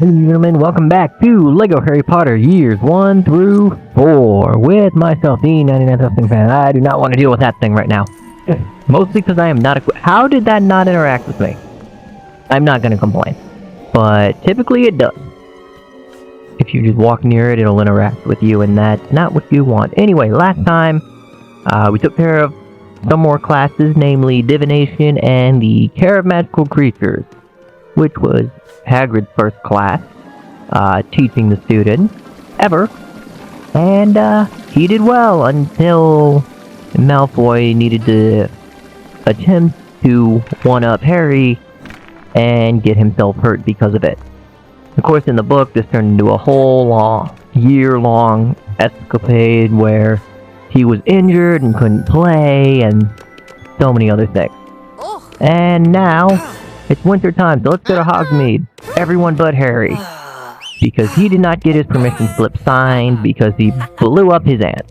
Ladies and gentlemen, welcome back to LEGO Harry Potter Years 1 through 4 with myself, the 99 fan. I do not want to deal with that thing right now. Mostly because I am not How did that not interact with me? I'm not going to complain. But typically it does. If you just walk near it, it'll interact with you, and that's not what you want. Anyway, last time, we took care of some more classes, namely Divination and the Care of Magical Creatures, which was Hagrid's first class, teaching the students ever, and he did well until Malfoy needed to attempt to one-up Harry and get himself hurt because of it. Of course, in the book, this turned into a whole year-long escapade where he was injured and couldn't play, and so many other things. And now it's winter time, so let's go to Hogsmeade. Everyone but Harry. Because he did not get his permission slip signed because he blew up his aunt.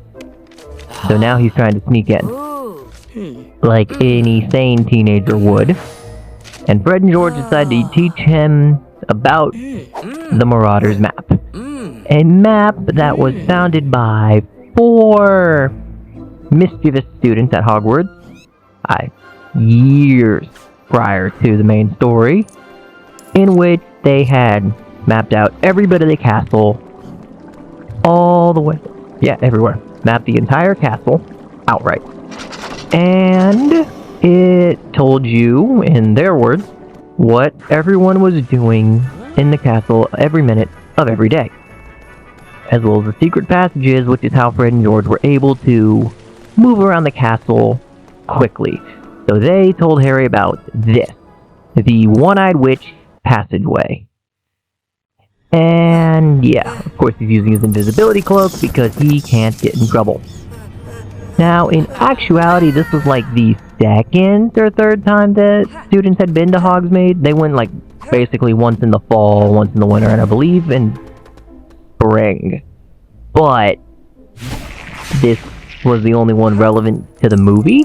So now he's trying to sneak in. Like any sane teenager would. And Fred and George decided to teach him about the Marauders map. A map that was founded by 4 mischievous students at Hogwarts. Years prior to the main story, in which they had mapped out every bit of the castle, all the way, everywhere. Mapped the entire castle outright. And it told you, in their words, what everyone was doing in the castle every minute of every day. As well as the secret passages, which is how Fred and George were able to move around the castle quickly. So they told Harry about this, the One-Eyed Witch passageway. And yeah, of course he's using his invisibility cloak because he can't get in trouble. Now, in actuality, this was like the second or third time that students had been to Hogsmeade. They went like basically once in the fall, once in the winter, and I believe in spring. But this was the only one relevant to the movie,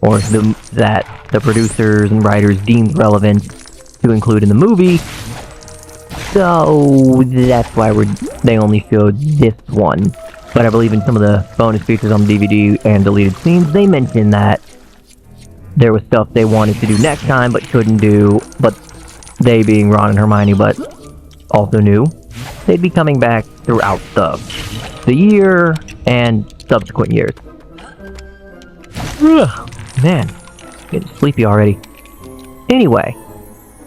or that the producers and writers deemed relevant to include in the movie. So that's why they only showed this one. But I believe in some of the bonus features on the DVD and deleted scenes, they mentioned that there was stuff they wanted to do next time but couldn't do, but they being Ron and Hermione, but also knew they'd be coming back throughout the year and subsequent years. Ugh, man, getting sleepy already. Anyway,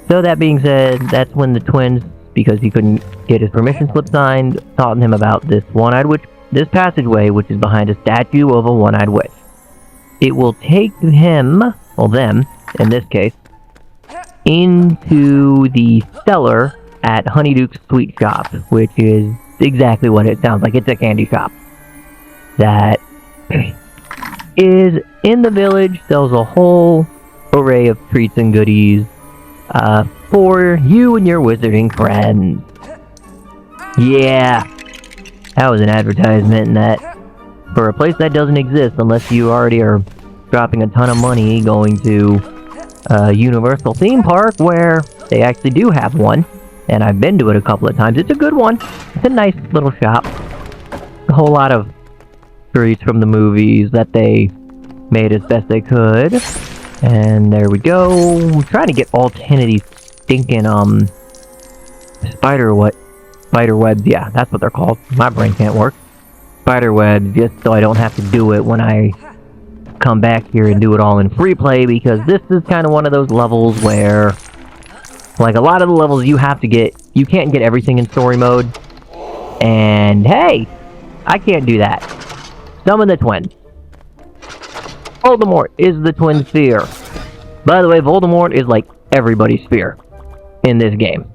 so that being said, that's when the twins, because he couldn't get his permission slip signed, taught him about this One-Eyed Witch, this passageway, which is behind a statue of a One-Eyed Witch. It will take him, well them, in this case, into the cellar at Honeyduke's Sweet Shop, which is exactly what it sounds like. It's a candy shop that is in the village, sells a whole array of treats and goodies for you and your wizarding friends. Yeah, that was an advertisement, and that for a place that doesn't exist unless you already are dropping a ton of money going to a Universal theme park where they actually do have one, and I've been to it a couple of times. It's a good one. It's a nice little shop. A whole lot of treats from the movies that they made as best they could. And there we go. I'm trying to get all 10 of these stinking spider webs. Yeah, that's what they're called. My brain can't work. Spider webs, just so I don't have to do it when I come back here and do it all in free play, because this is kind of one of those levels where, like a lot of the levels, you can't get everything in story mode. And hey, I can't do that. Summon the twins. Voldemort is the twin sphere. By the way, Voldemort is like everybody's sphere in this game.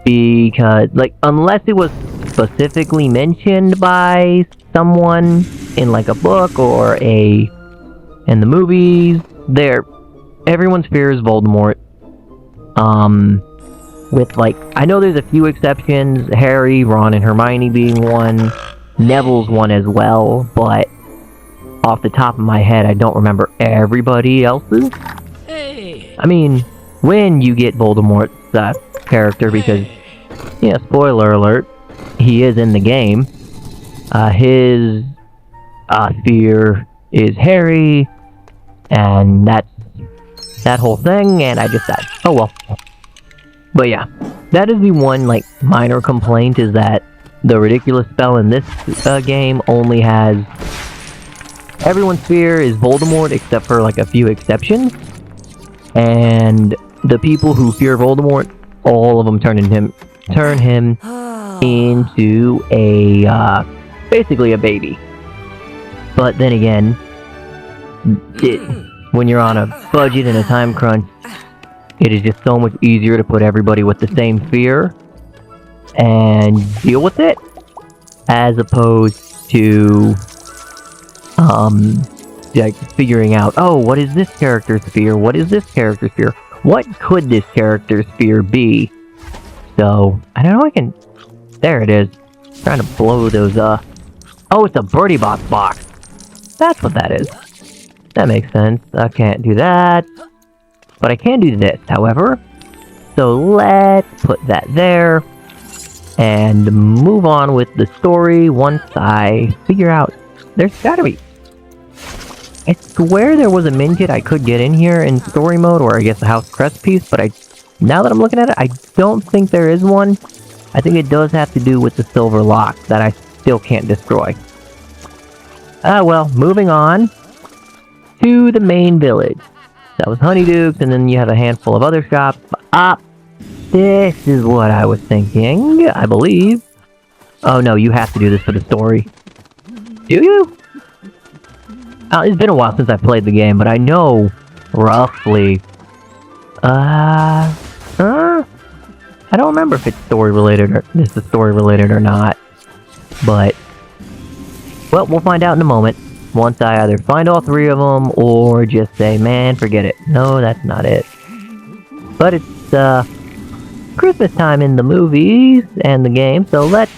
Because, like, unless it was specifically mentioned by someone in like a book or in the movies, everyone's sphere is Voldemort. With like, I know there's a few exceptions, Harry, Ron, and Hermione being one, Neville's one as well, but off the top of my head, I don't remember everybody else's. I mean, when you get Voldemort's character, because Yeah, spoiler alert, he is in the game. His sphere is Harry, and that's that whole thing, and I just died. Oh well. But yeah, that is the one, like, minor complaint, is that the ridiculous spell in this game only has... Everyone's sphere is Voldemort, except for, like, a few exceptions. And the people who fear Voldemort, all of them turn him into a, basically a baby. But then again, when you're on a budget and a time crunch, it is just so much easier to put everybody with the same fear and deal with it, as opposed to, like, figuring out, oh, what is this character's fear? What is this character's fear? What could this character's fear be? So, I don't know, I can... There it is. I'm trying to blow those, Oh, it's a Birdie Box box. That's what that is. That makes sense. I can't do that. But I can do this, however. So let's put that there. And move on with the story once I figure out... There's gotta be... I swear there was a min kit I could get in here in story mode, or I guess a house crest piece, but now that I'm looking at it, I don't think there is one. I think it does have to do with the silver lock that I still can't destroy. Well, moving on to the main village. That was Honeyduke's, and then you have a handful of other shops. This is what I was thinking, I believe. Oh no, you have to do this for the story. Do you? It's been a while since I played the game, but I know roughly. I don't remember if it's story related or not. But, well, we'll find out in a moment. Once I either find all three of them, or just say, man, forget it. No, that's not it. But it's, Christmas time in the movies and the game, so let's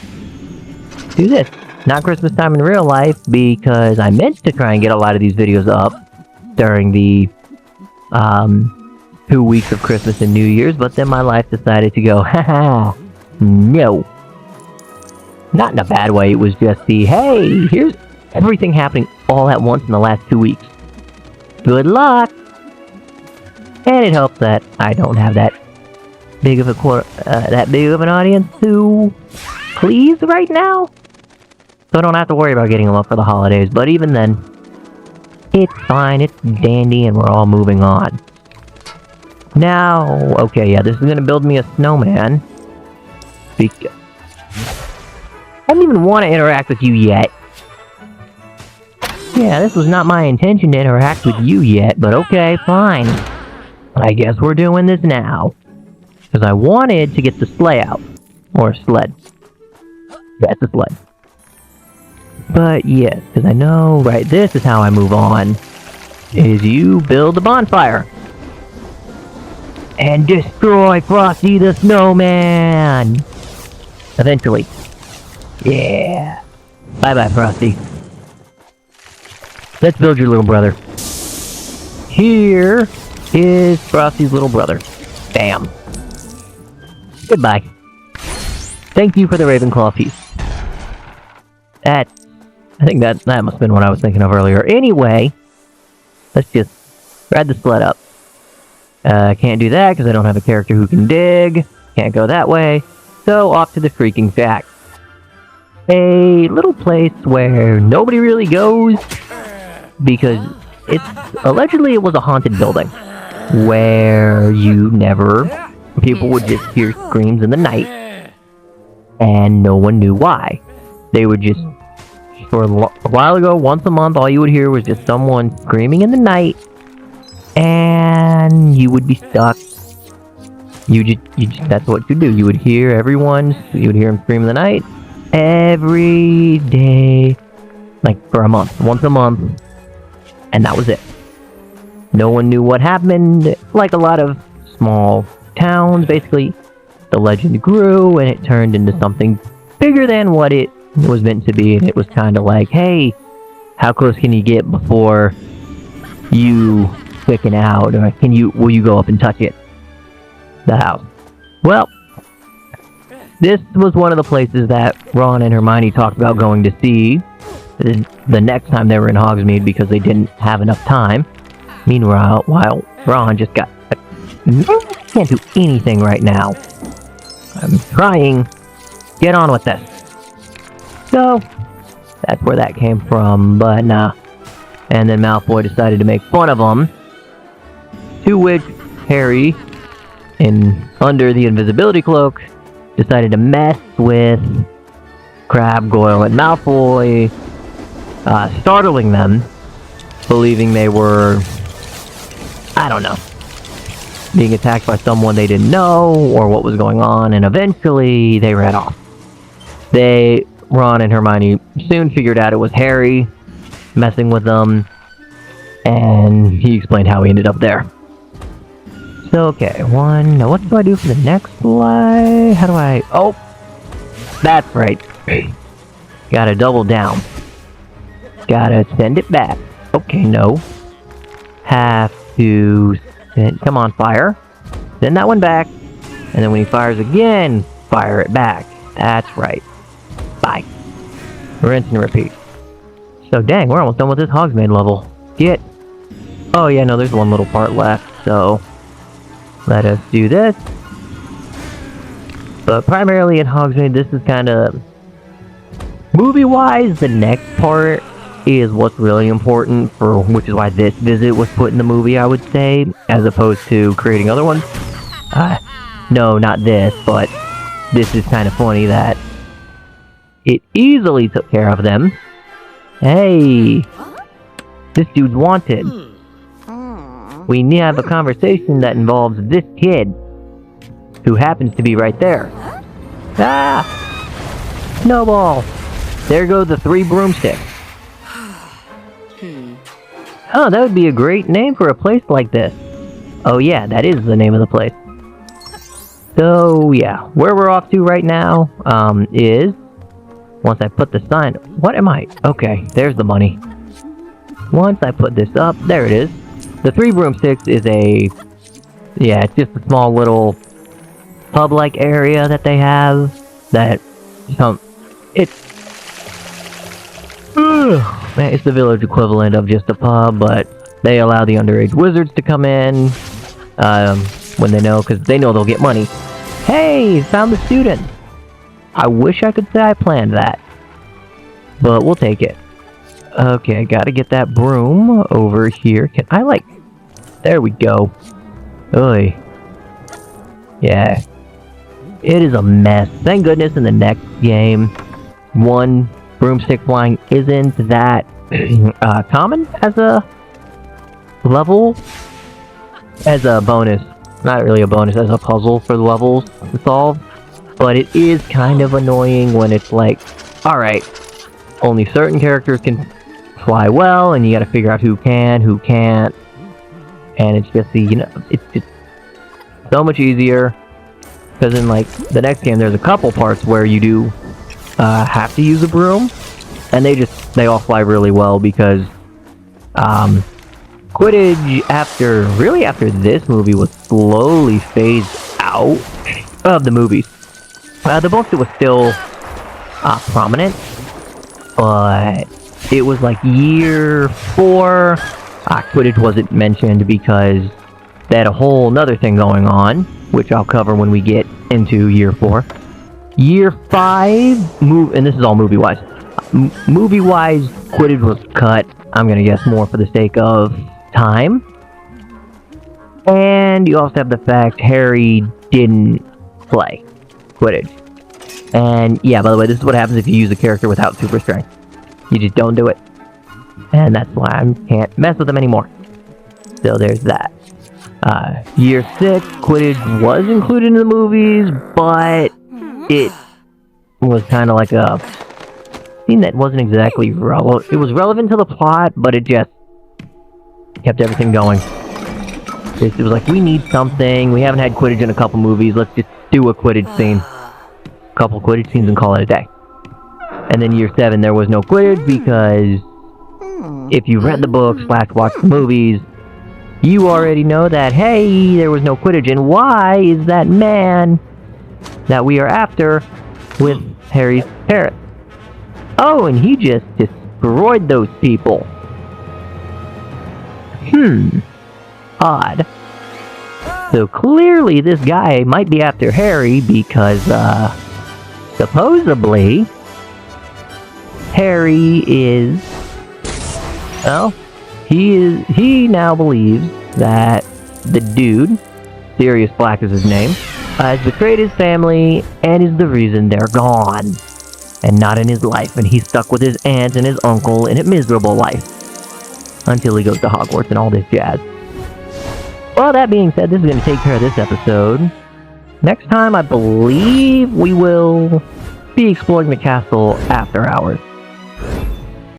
do this. Not Christmas time in real life, because I meant to try and get a lot of these videos up during the, 2 weeks of Christmas and New Year's, but then my life decided to go, haha, no. Not in a bad way, it was just the, hey, here's everything happening all at once in the last 2 weeks. Good luck! And it helps that I don't have that big of an audience to please right now. So I don't have to worry about getting them up for the holidays, but even then, it's fine, it's dandy, and we're all moving on. Now, okay, yeah, this is gonna build me a snowman. Because I don't even want to interact with you yet. Yeah, this was not my intention to interact with you yet, but okay, fine. I guess we're doing this now. Because I wanted to get the sleigh out. Or sled. Yeah, it's a sled. But yes, because I know, right, this is how I move on. Is you build a bonfire. And destroy Frosty the Snowman! Eventually. Yeah. Bye-bye, Frosty. Let's build your little brother. Here is Frosty's little brother. Bam. Goodbye. Thank you for the Ravenclaw piece. I think that must have been what I was thinking of earlier. Anyway, let's just ride the sled up. Can't do that because I don't have a character who can dig. Can't go that way. So off to the freaking shack. A little place where nobody really goes because allegedly it was a haunted building where people would just hear screams in the night and no one knew why. They would just, for a while ago, once a month, all you would hear was just someone screaming in the night and you would be stuck. That's what you do. You would hear them scream in the night every day, like for a month, once a month, and that was it. No one knew what happened. Like a lot of small towns, basically, the legend grew and it turned into something bigger than what it was meant to be, and it was kind of like, hey, how close can you get before you quicken out, or will you go up and touch it? The house. Well, this was one of the places that Ron and Hermione talked about going to see the next time they were in Hogsmeade because they didn't have enough time. Meanwhile, Ron just got... I can't do anything right now. I'm trying. Get on with this. So, that's where that came from, but nah. And then Malfoy decided to make fun of him. To which Harry, under the invisibility cloak, decided to mess with Crabbe, Goyle, and Malfoy, startling them, believing they were, I don't know, being attacked by someone they didn't know, or what was going on, and eventually they ran off. Ron and Hermione soon figured out it was Harry messing with them, and he explained how he ended up there. So, okay, now what do I do for the next slide? How do I... Oh! That's right. Gotta double down. Gotta send it back. Okay, no. Have to send... Come on, fire. Send that one back. And then when he fires again, fire it back. That's right. Bye. Rinse and repeat. So, dang, we're almost done with this Hogsmeade level. Oh, yeah, no, there's one little part left, so... Let us do this. But primarily in Hogsmeade, this is kind of... Movie-wise, the next part is what's really important, which is why this visit was put in the movie, I would say, as opposed to creating other ones. No, not this, but this is kind of funny that it easily took care of them. Hey! This dude's wanted. We need to have a conversation that involves this kid, who happens to be right there. Ah! Snowball! There go the 3 broomsticks. Oh, that would be a great name for a place like this. Oh yeah, that is the name of the place. So, yeah, where we're off to right now, is... Once I put the sign... What am I? Okay, there's the money. Once I put this up, there it is. The 3 broomsticks is yeah, it's just a small little pub-like area that they have that it's the village equivalent of just a pub, but they allow the underage wizards to come in when they know, because they know they'll get money. Hey, found the student. I wish I could say I planned that, but we'll take it. Okay, gotta get that broom over here. Can I, there we go. Oy. Yeah. It is a mess. Thank goodness in the next game, 1 broomstick flying isn't that common as a level. As a bonus. Not really a bonus, as a puzzle for the levels to solve. But it is kind of annoying when it's like, alright, only certain characters can fly well, and you gotta figure out who can, who can't. And it's just it's just so much easier. Because in, the next game, there's a couple parts where you do have to use a broom. And they all fly really well because Quidditch, after this movie, was slowly phased out of the movies. The books, it was still prominent, but it was year 4, Quidditch wasn't mentioned because they had a whole nother thing going on, which I'll cover when we get into year 4. Year 5, and this is all movie-wise. Movie-wise, Quidditch was cut, I'm gonna guess more for the sake of time. And you also have the fact Harry didn't play Quidditch. And yeah, by the way, this is what happens if you use a character without super strength. You just don't do it. And that's why I can't mess with them anymore. So there's that. Year 6, Quidditch was included in the movies, but it was kind of like a scene that wasn't exactly relevant. It was relevant to the plot, but it just kept everything going. It was like, we need something. We haven't had Quidditch in a couple movies. Let's just do a Quidditch scene. A couple Quidditch scenes and call it a day. And then year 7, there was no Quidditch because if you read the books / watched the movies, you already know that, hey, there was no Quidditch. And why is that man that we are after with Harry's parents. Oh, and he just destroyed those people. Odd. So clearly this guy might be after Harry because, supposedly, Harry is... Well, he now believes that the dude, Sirius Black is his name, has betrayed his family and is the reason they're gone. And not in his life, and he's stuck with his aunt and his uncle in a miserable life. Until he goes to Hogwarts and all this jazz. Well, that being said, this is going to take care of this episode. Next time, I believe we will be exploring the castle after hours.